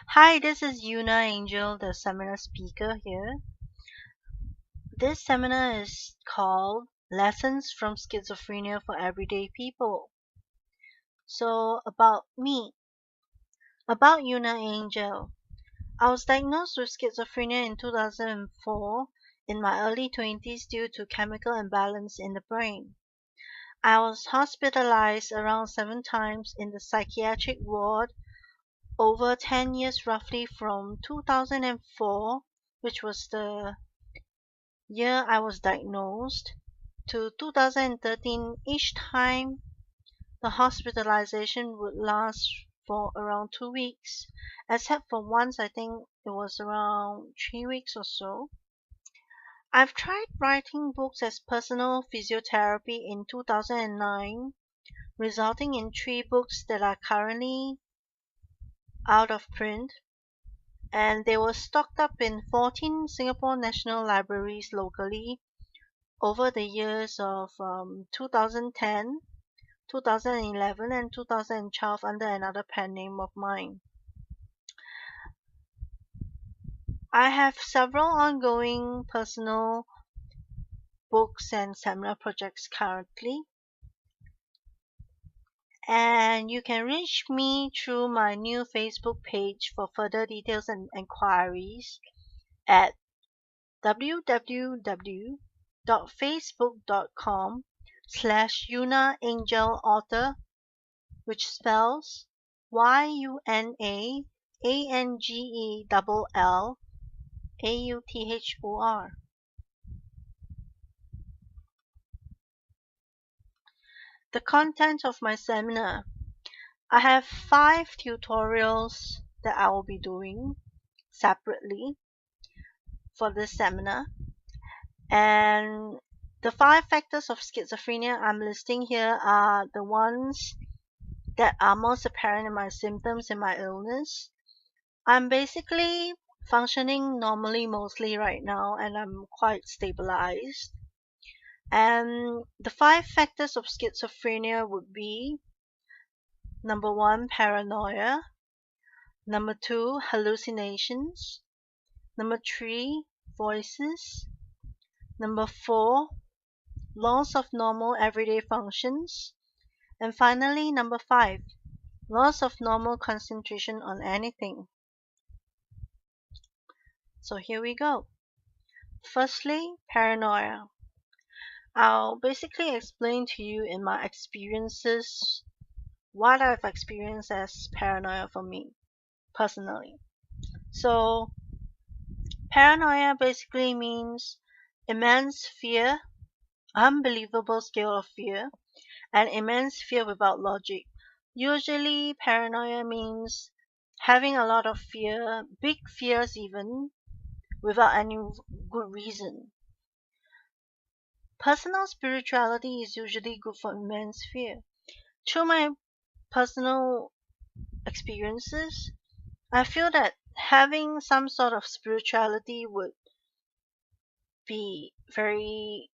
Hi, this is Yuna Angell, the seminar speaker here. This seminar is called Lessons from Schizophrenia for Everyday People. So, about me, about Yuna Angell. I was diagnosed with schizophrenia in 2004 in my early 20s due to chemical imbalance in the brain. I was hospitalized around 7 times in the psychiatric ward over 10 years, roughly from 2004, which was the year I was diagnosed, to 2013. Each time the hospitalization would last for around 2 weeks, except for once I think it was around 3 weeks or so. I've tried writing books as personal physiotherapy in 2009, resulting in 3 books that are currently out of print, and they were stocked up in 14 Singapore National Libraries locally over the years of 2010, 2011, and 2012 under another pen name of mine. I have several ongoing personal books and seminar projects currently, and you can reach me through my new Facebook page for further details and enquiries at www.facebook.com/Yuna Angel Author, which spells YUNAANGELLAUthor. The content of my seminar. I have 5 tutorials that I will be doing separately for this seminar. And the 5 factors of schizophrenia I'm listing here are the ones that are most apparent in my symptoms and my illness. I'm basically functioning normally mostly right now, and I'm quite stabilized. And the 5 factors of schizophrenia would be: number 1, paranoia; number 2, hallucinations; number 3, voices; number 4, loss of normal everyday functions; and finally, number 5, loss of normal concentration on anything. So here we go. Firstly, paranoia. I'll basically explain to you in my experiences what I've experienced as paranoia for me personally. So, paranoia basically means immense fear, unbelievable scale of fear, and immense fear without logic. Usually, paranoia means having a lot of fear, big fears even, without any good reason. Personal spirituality is usually good for immense fear. Through my personal experiences, I feel that having some sort of spirituality would be very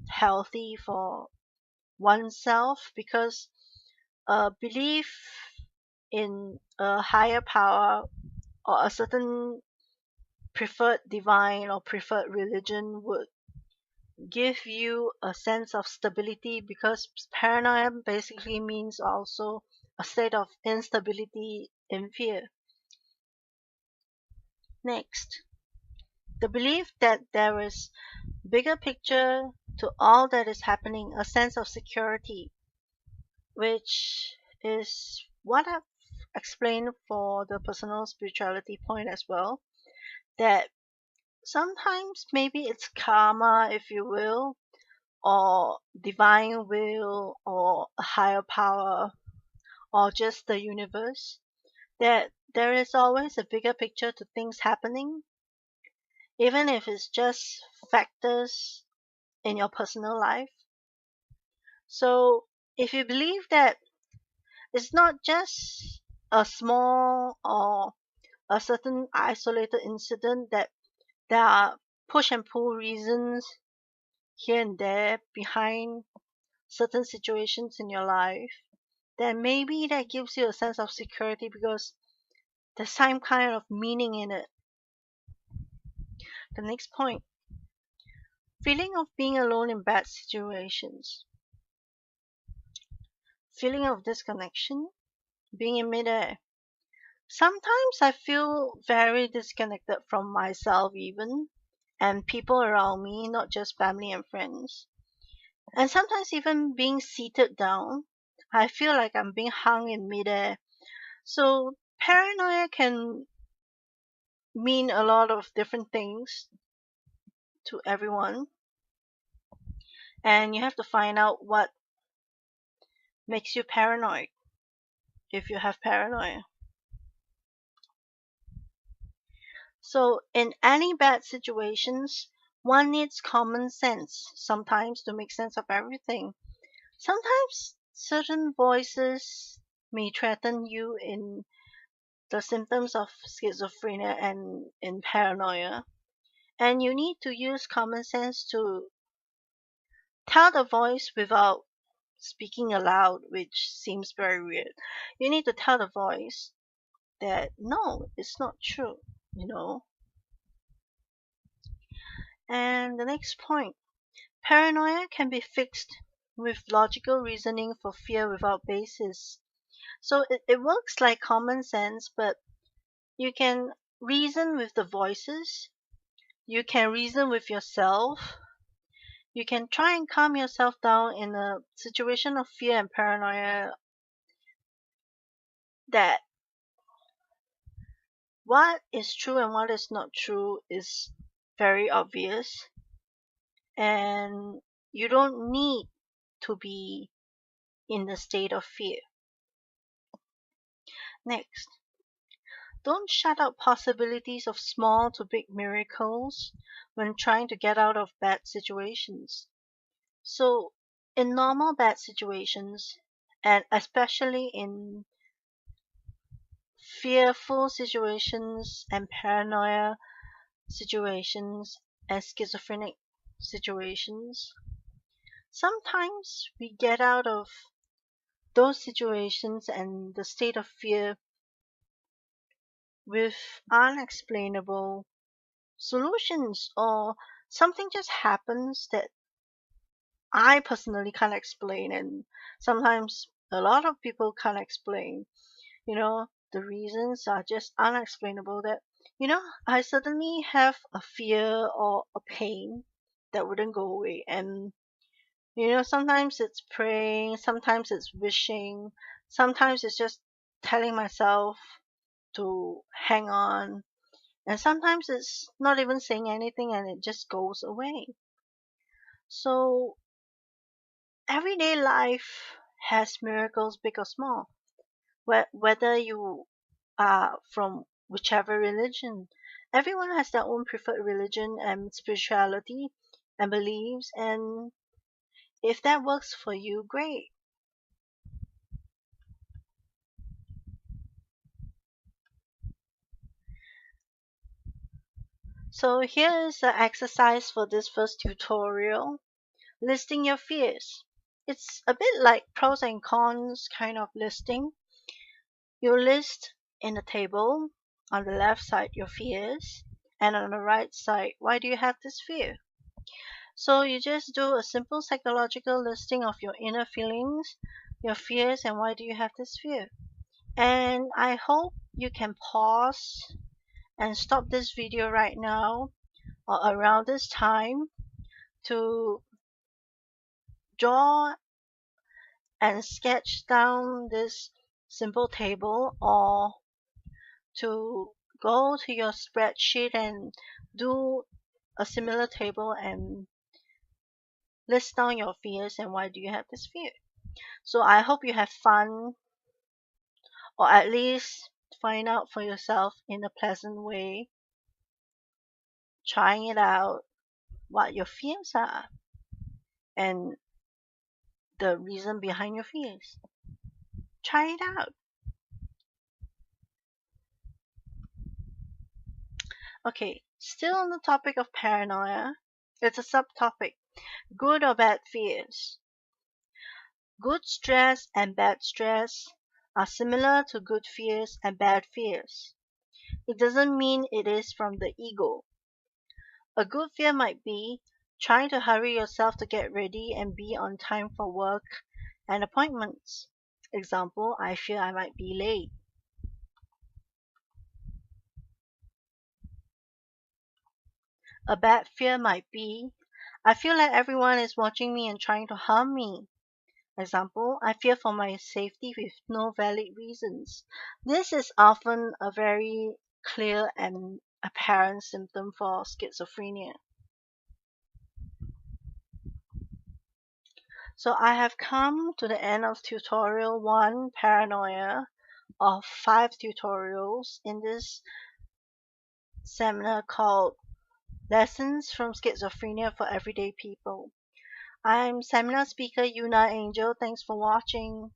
healthy for oneself, because a belief in a higher power or a certain preferred divine or preferred religion would give you a sense of stability, because paranoia basically means also a state of instability and fear. Next, the belief that there is bigger picture to all that is happening, a sense of security, which is what I've explained for the personal spirituality point as well, that sometimes maybe it's karma, if you will, or divine will, or a higher power, or just the universe, that there is always a bigger picture to things happening, even if it's just factors in your personal life. So if you believe that it's not just a small or a certain isolated incident, that there are push and pull reasons here and there behind certain situations in your life, then maybe that gives you a sense of security, because There's some kind of meaning in it. The next point, feeling of being alone in bad situations, feeling of disconnection, being in midair. Sometimes I feel very disconnected from myself, even, and people around me, not just family and friends. And sometimes, even being seated down, I feel like I'm being hung in midair. So, paranoia can mean a lot of different things to everyone, and you have to find out what makes you paranoid if you have paranoia. So, in any bad situations, one needs common sense sometimes to make sense of everything. Sometimes certain voices may threaten you in the symptoms of schizophrenia and in paranoia, and you need to use common sense to tell the voice without speaking aloud, which seems very weird. You need to tell the voice that no, it's not true, you know. And the next point, paranoia can be fixed with logical reasoning for fear without basis. So it works like common sense, but you can reason with the voices, you can reason with yourself, you can try and calm yourself down in a situation of fear and paranoia, that what is true and what is not true is very obvious, and you don't need to be in the state of fear. Next, don't shut out possibilities of small to big miracles when trying to get out of bad situations. So, in normal bad situations, and especially in fearful situations and paranoia situations and schizophrenic situations, sometimes we get out of those situations and the state of fear with unexplainable solutions, or something just happens that I personally can't explain, and sometimes a lot of people can't explain. The reasons are just unexplainable, that I suddenly have a fear or a pain that wouldn't go away. And sometimes it's praying, sometimes it's wishing, sometimes it's just telling myself to hang on, and sometimes it's not even saying anything and it just goes away. So everyday life has miracles, big or small. Whether you are from whichever religion, everyone has their own preferred religion and spirituality and beliefs, and if that works for you, great. So here is the exercise for this first tutorial, listing your fears. It's a bit like pros and cons kind of listing. You list in a table on the left side your fears, and on the right side, why do you have this fear? So you just do a simple psychological listing of your inner feelings, your fears, and why do you have this fear. And I hope you can pause and stop this video right now or around this time to draw and sketch down this simple table, or to go to your spreadsheet and do a similar table and list down your fears and why do you have this fear. So I hope you have fun, or at least find out for yourself in a pleasant way, trying it out, what your fears are and the reason behind your fears. Try it out. Okay, still on the topic of paranoia, it's a subtopic, good or bad fears. Good stress and bad stress are similar to good fears and bad fears. It doesn't mean it is from the ego. A good fear might be trying to hurry yourself to get ready and be on time for work and appointments. Example, I fear I might be late. A bad fear might be I feel like everyone is watching me and trying to harm me. Example, I fear for my safety with no valid reasons. This is often a very clear and apparent symptom for schizophrenia. So I have come to the end of tutorial 1, Paranoia, of 5 tutorials in this seminar called Lessons from Schizophrenia for Everyday People. I'm seminar speaker Yuna Angell. Thanks for watching.